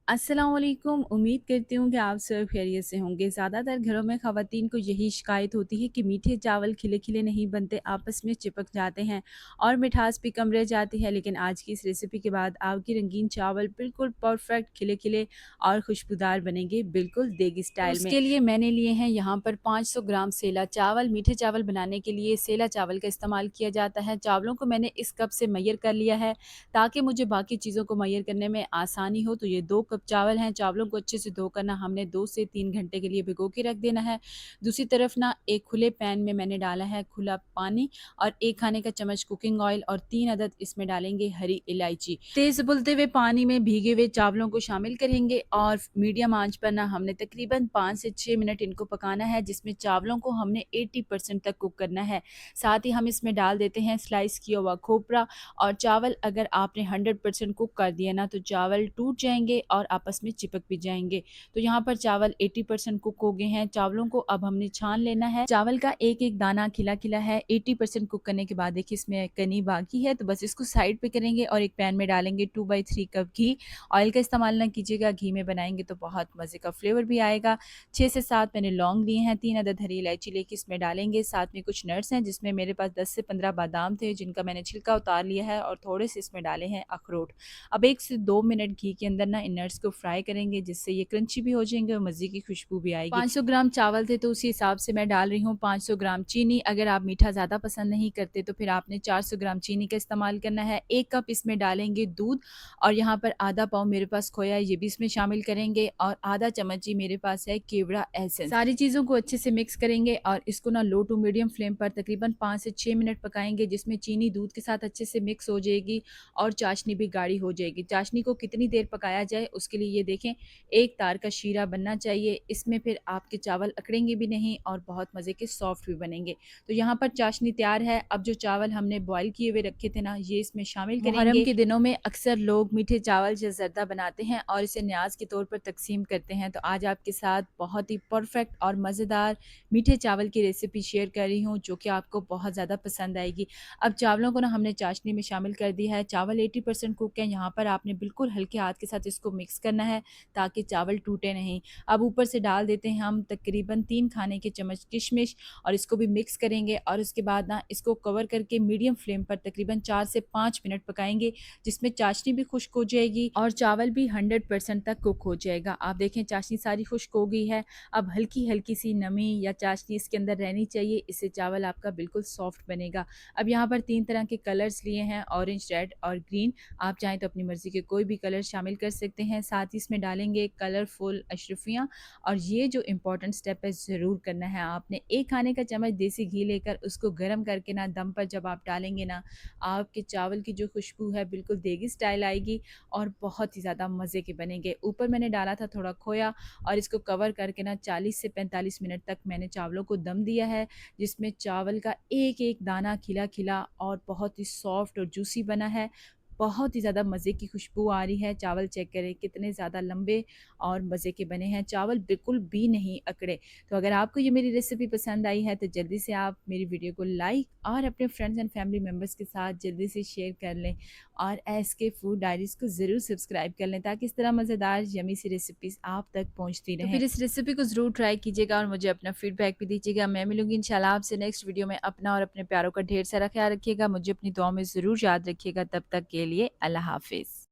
अस्सलामुअलैकुम। उम्मीद करती हूँ कि आप सब खैरियत से होंगे। ज़्यादातर घरों में ख़वातीन को यही शिकायत होती है कि मीठे चावल खिले-खिले नहीं बनते, आपस में चिपक जाते हैं और मिठास भी कम रह जाती है। लेकिन आज की इस रेसिपी के बाद आपके रंगीन चावल बिल्कुल परफेक्ट खिले-खिले और खुशबूदार बनेंगे, बिल्कुल देगी तो स्टाइल में। उसके लिए मैंने लिए हैं यहाँ पर 500 ग्राम सेला चावल। मीठे चावल बनाने के लिए सेला चावल का इस्तेमाल किया जाता है। चावलों को मैंने इस कप से मैयर कर लिया है ताकि मुझे बाकी चीज़ों को मैयर करने में आसानी हो। तो ये 2 कप चावल हैं। चावलों को अच्छे से धोकर ना हमने 2 से 3 घंटे के लिए भिगो के रख देना है। दूसरी तरफ ना एक खुले पैन में मैंने डाला है खुला पानी और 1 खाने का चम्मच कुकिंग ऑयल और 3 अदद इसमें डालेंगे हरी इलायची। तेज़ उबलते हुए पानी में भीगे हुए चावलों को शामिल करेंगे और मीडियम आंच पर ना हमने तकरीबन 5 से 6 मिनट इनको पकाना है, जिसमें चावलों को हमने 80% तक कुक करना है। साथ ही हम इसमें डाल देते हैं स्लाइस किया हुआ खोपरा और चावल अगर आपने 100% कुक कर दिया ना तो चावल टूट जाएँगे और आपस में चिपक भी जाएँगे। तो यहाँ पर चावल 80% कुक हो गए हैं। चावलों को अब हमने छान लेना है। चावल का एक-एक दाना खिला-खिला है। 80% कुक करने के बाद देखिए इसमें कनी बाकी है, तो बस इसको साइड पे करेंगे और एक पैन में डालेंगे 2/3 कप घी। ऑयल का इस्तेमाल ना कीजिएगा, घी में बनाएँगे तो बहुत मज़े का फ्लेवर भी आएगा। 6 से 7 मैंने लौंग लिए हैं, 3 अदद हरी इलायची लेके इसमें डालेंगे। साथ में कुछ नट्स हैं जिसमें मेरे पास 10 से 15 बादाम थे जिनका मैंने छिलका उतार लिया है और थोड़े से इसमें डाले हैं अखरोट। अब 1 से 2 मिनट घी के अंदर ना इन नट्स को फ्राई करेंगे जिससे ये क्रंची भी हो जाएँगे और मज़े की खुशबू भी आएगी। 500 ग्राम चावल थे तो उसी हिसाब से मैं डाल रही हूँ 500 ग्राम चीनी। अगर आप मीठा ज़्यादा पसंद नहीं करते तो फिर आपने 400 ग्राम चीनी का इस्तेमाल करना है। 1 कप इसमें डालेंगे दूध और यहाँ पर आधा पाव मेरे पास खोया है, ये भी इसमें शामिल करेंगे और आधा चम्मच ही मेरे पास है केवड़ा एसेंस। सारी चीज़ों को अच्छे से मिक्स करेंगे और इसको ना लो टू मीडियम फ्लेम पर तकरीबन 5 से 6 मिनट पकाएंगे, जिसमें चीनी दूध के साथ अच्छे से मिक्स हो जाएगी और चाशनी भी गाढ़ी हो जाएगी। चाशनी को कितनी देर पकाया जाए उसके लिए ये देखें, एक तार का शीरा बनना चाहिए। इसमें फिर आपके चावल अकड़ेंगे भी नहीं और बहुत मज़े के सॉफ्ट भी बनेंगे। तो यहाँ पर चाशनी तैयार है। अब जो चावल हमने बॉईल किए हुए रखे थे ना, ये इसमें शामिल मुहर्रम करेंगे। के दिनों में अक्सर लोग मीठे चावल जर्दा बनाते हैं और इसे न्याज के तौर पर तकसीम करते हैं। तो आज आपके साथ बहुत ही परफेक्ट और मज़ेदार मीठे चावल की रेसिपी शेयर कर रही हूँ जो कि आपको बहुत ज़्यादा पसंद आएगी। अब चावलों को ना हमने चाशनी में शामिल कर दिया है। चावल 80% कुक है। यहाँ पर आपने बिल्कुल हल्के हाथ के साथ इसको मिक्स करना है ताकि चावल टूटे नहीं। अब ऊपर से डाल देते हैं हम तकरीबन 3 खाने के चम्मच किशमिश और इसको भी मिक्स करेंगे और उसके बाद ना इसको कवर करके मीडियम फ्लेम पर तकरीबन 4 से 5 मिनट पकाएंगे, जिसमें चाशनी भी खुश्क हो जाएगी और चावल भी 100% तक कुक हो जाएगा। आप देखें चाशनी सारी खुश्क हो गई है। अब हल्की-हल्की सी नमी या चाशनी इसके अंदर रहनी चाहिए, इससे चावल आपका बिल्कुल सॉफ्ट बनेगा। अब यहाँ पर 3 तरह के कलर्स लिए हैं, ऑरेंज, रेड और ग्रीन। आप चाहें तो अपनी मर्ज़ी के कोई भी कलर शामिल कर सकते हैं। साथ ही इसमें डालेंगे कलरफुल अशरफियाँ और ये जो इम्पोर्टेंट स्टेप है ज़रूर करना है आपने। 1 खाने का चम्मच देसी घी लेकर उसको गरम करके ना दम पर जब आप डालेंगे ना, आपके चावल की जो खुशबू है बिल्कुल देगी स्टाइल आएगी और बहुत ही ज़्यादा मज़े के बनेंगे। ऊपर मैंने डाला था थोड़ा खोया और इसको कवर करके ना 40 से 45 मिनट तक मैंने चावलों को दम दिया है, जिसमें चावल का एक-एक दाना खिला-खिला और बहुत ही सॉफ्ट और जूसी बना है। बहुत ही ज़्यादा मज़े की खुशबू आ रही है। चावल चेक करें कितने ज़्यादा लंबे और मज़े के बने हैं। चावल बिल्कुल भी नहीं अकड़े। तो अगर आपको ये मेरी रेसिपी पसंद आई है तो जल्दी से आप मेरी वीडियो को लाइक और अपने फ्रेंड्स एंड फैमिली मेम्बर्स के साथ जल्दी से शेयर कर लें और एसके फूड डायरीज़ को ज़रूर सब्सक्राइब कर लें ताकि इस तरह मज़ेदार यमी सी रेसिपीज़ आप तक पहुँचती रहें। तो फिर इस रेसिपी को ज़रूर ट्राई कीजिएगा और मुझे अपना फीडबैक भी दीजिएगा। मैं मिलूँगी इंशाल्लाह आपसे नेक्स्ट वीडियो में। अपना और अपने प्यारों का ढेर सारा ख़्याल रखिएगा। मुझे अपनी दुआओं में ज़रूर याद रखिएगा। तब तक के लिए अल्लाह हाफ़िज़।